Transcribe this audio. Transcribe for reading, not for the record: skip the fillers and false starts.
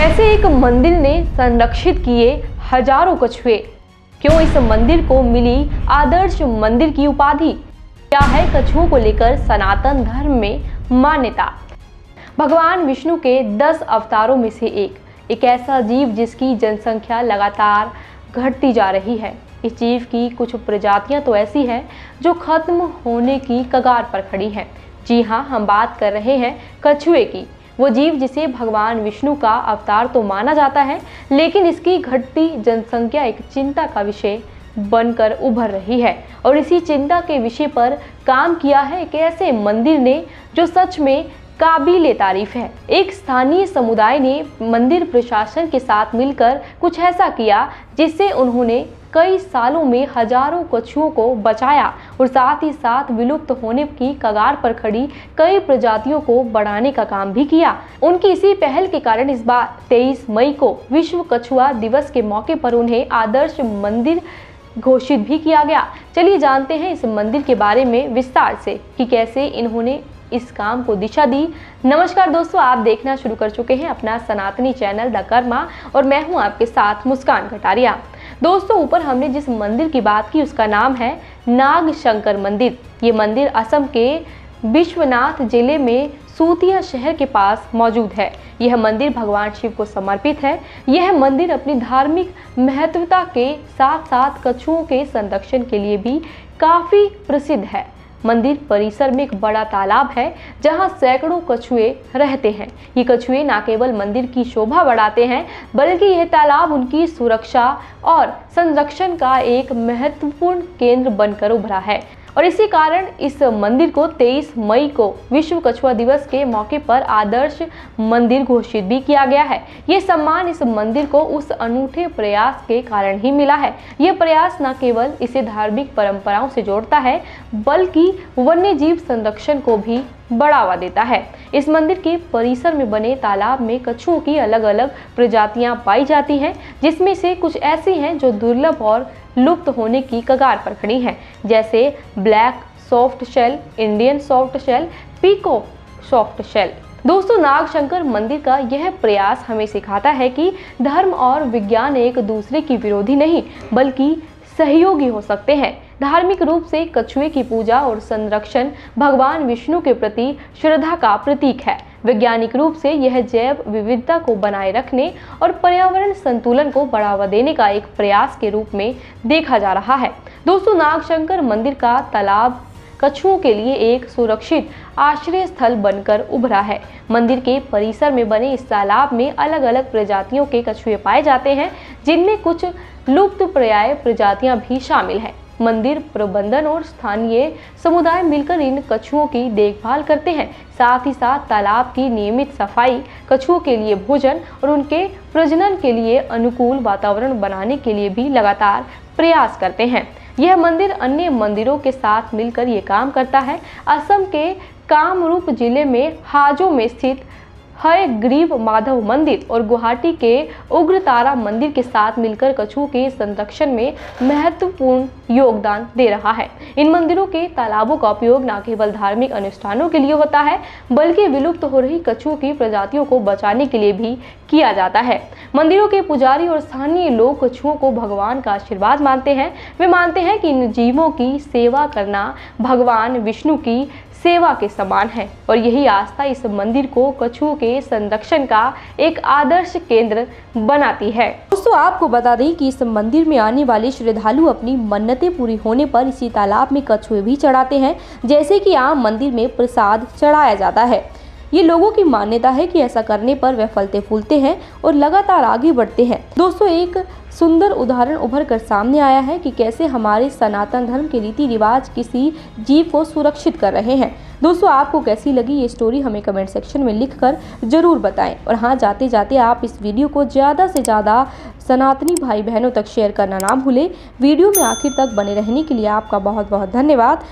कैसे एक मंदिर ने संरक्षित किए हजारों कछुए, क्यों इस मंदिर को मिली आदर्श मंदिर की उपाधि, क्या है कछुओं को लेकर सनातन धर्म में मान्यता। भगवान विष्णु के 10 अवतारों में से एक ऐसा जीव जिसकी जनसंख्या लगातार घटती जा रही है। इस जीव की कुछ प्रजातियां तो ऐसी हैं जो खत्म होने की कगार पर खड़ी हैं। जी हाँ, हम बात कर रहे हैं कछुए की, वो जीव जिसे भगवान विष्णु का अवतार तो माना जाता है, लेकिन इसकी घटती जनसंख्या एक चिंता का विषय बनकर उभर रही है। और इसी चिंता के विषय पर काम किया है एक ऐसे मंदिर ने जो सच में काबिले तारीफ है। एक स्थानीय समुदाय ने मंदिर प्रशासन के साथ मिलकर कुछ ऐसा किया जिससे उन्होंने कई सालों में हजारों कछुओं को बचाया और साथ ही साथ विलुप्त होने की कगार पर खड़ी कई प्रजातियों को बढ़ाने का काम भी किया। उनकी इसी पहल के कारण इस बार 23 मई को विश्व कछुआ दिवस के मौके पर उन्हें आदर्श मंदिर घोषित भी किया गया। चलिए जानते हैं इस मंदिर के बारे में विस्तार से कि कैसे इन्होंने इस काम को दिशा दी। नमस्कार दोस्तों, आप देखना शुरू कर चुके हैं अपना सनातनी चैनल द कर्मा और मैं हूं आपके साथ मुस्कान कटारिया। दोस्तों, ऊपर हमने जिस मंदिर की बात की उसका नाम है नाग शंकर मंदिर। ये मंदिर असम के विश्वनाथ जिले में सूतिया शहर के पास मौजूद है। यह मंदिर भगवान शिव को समर्पित है। यह मंदिर अपनी धार्मिक महत्वता के साथ साथ कछुओं के संरक्षण के लिए भी काफी प्रसिद्ध है। मंदिर परिसर में एक बड़ा तालाब है जहां सैकड़ों कछुए रहते हैं। ये कछुए न केवल मंदिर की शोभा बढ़ाते हैं, बल्कि यह तालाब उनकी सुरक्षा और संरक्षण का एक महत्वपूर्ण केंद्र बनकर उभरा है। और इसी कारण इस मंदिर को 23 मई को विश्व कछुआ दिवस के मौके पर आदर्श मंदिर घोषित भी किया गया है। ये सम्मान इस मंदिर को उस अनूठे प्रयास के कारण ही मिला है। यह प्रयास न केवल इसे धार्मिक परंपराओं से जोड़ता है, बल्कि वन्य जीव संरक्षण को भी बढ़ावा देता है। इस मंदिर के परिसर में बने तालाब में कछुओं की अलग अलग प्रजातियां पाई जाती हैं, जिसमें से कुछ ऐसी हैं जो दुर्लभ और लुप्त होने की कगार पर खड़ी हैं, जैसे black soft shell, Indian soft shell, peacock soft shell. दोस्तों, नाग शंकर मंदिर का यह प्रयास हमें सिखाता है कि धर्म और विज्ञान एक दूसरे की विरोधी नहीं, बल्कि सहयोगी हो सकते हैं। धार्मिक रूप से कछुए की पूजा और संरक्षण भगवान विष्णु के प्रति श्रद्धा का प्रतीक है। वैज्ञानिक रूप से यह जैव विविधता को बनाए रखने और पर्यावरण संतुलन को बढ़ावा देने का एक प्रयास के रूप में देखा जा रहा है। दोस्तों, नागशंकर मंदिर का तालाब कछुओं के लिए एक सुरक्षित आश्रय स्थल बनकर उभरा है। मंदिर के परिसर में बने इस तालाब में अलग अलग प्रजातियों के कछुए पाए जाते हैं, जिनमें कुछ लुप्तप्राय प्रजातियां भी शामिल हैं। मंदिर प्रबंधन और स्थानीय समुदाय मिलकर इन कछुओं की देखभाल करते हैं। साथ ही साथ तालाब की नियमित सफाई, कछुओं के लिए भोजन और उनके प्रजनन के लिए अनुकूल वातावरण बनाने के लिए भी लगातार प्रयास करते हैं। यह मंदिर अन्य मंदिरों के साथ मिलकर ये काम करता है। असम के कामरूप जिले में हाजो में स्थित हयग्रीव माधव मंदिर और गुवाहाटी के उग्रतारा मंदिर के साथ मिलकर कछुओं के संरक्षण में महत्वपूर्ण योगदान दे रहा है। इन मंदिरों के तालाबों का उपयोग न केवल धार्मिक अनुष्ठानों के लिए होता है, बल्कि विलुप्त हो रही कछुओं की प्रजातियों को बचाने के लिए भी किया जाता है। मंदिरों के पुजारी और स्थानीय लोग कछुओं को भगवान का आशीर्वाद मानते हैं। वे मानते हैं कि इन जीवों की सेवा करना भगवान विष्णु की सेवा के समान है और यही आस्था इस मंदिर को कछुओं के संरक्षण का एक आदर्श केंद्र बनाती है। दोस्तों, आपको बता दें कि इस मंदिर में आने वाले श्रद्धालु अपनी मन्नतें पूरी होने पर इसी तालाब में कछुए भी चढ़ाते हैं, जैसे कि आम मंदिर में प्रसाद चढ़ाया जाता है। ये लोगों की मान्यता है कि ऐसा करने पर वे फलते फूलते हैं और लगातार आगे बढ़ते हैं। दोस्तों, एक सुंदर उदाहरण उभर कर सामने आया है कि कैसे हमारे सनातन धर्म के रीति रिवाज किसी जीव को सुरक्षित कर रहे हैं। दोस्तों, आपको कैसी लगी ये स्टोरी हमें कमेंट सेक्शन में लिखकर जरूर बताएं। और हाँ, जाते जाते आप इस वीडियो को ज़्यादा से ज़्यादा सनातनी भाई बहनों तक शेयर करना ना भूलें। वीडियो में आखिर तक बने रहने के लिए आपका बहुत बहुत धन्यवाद।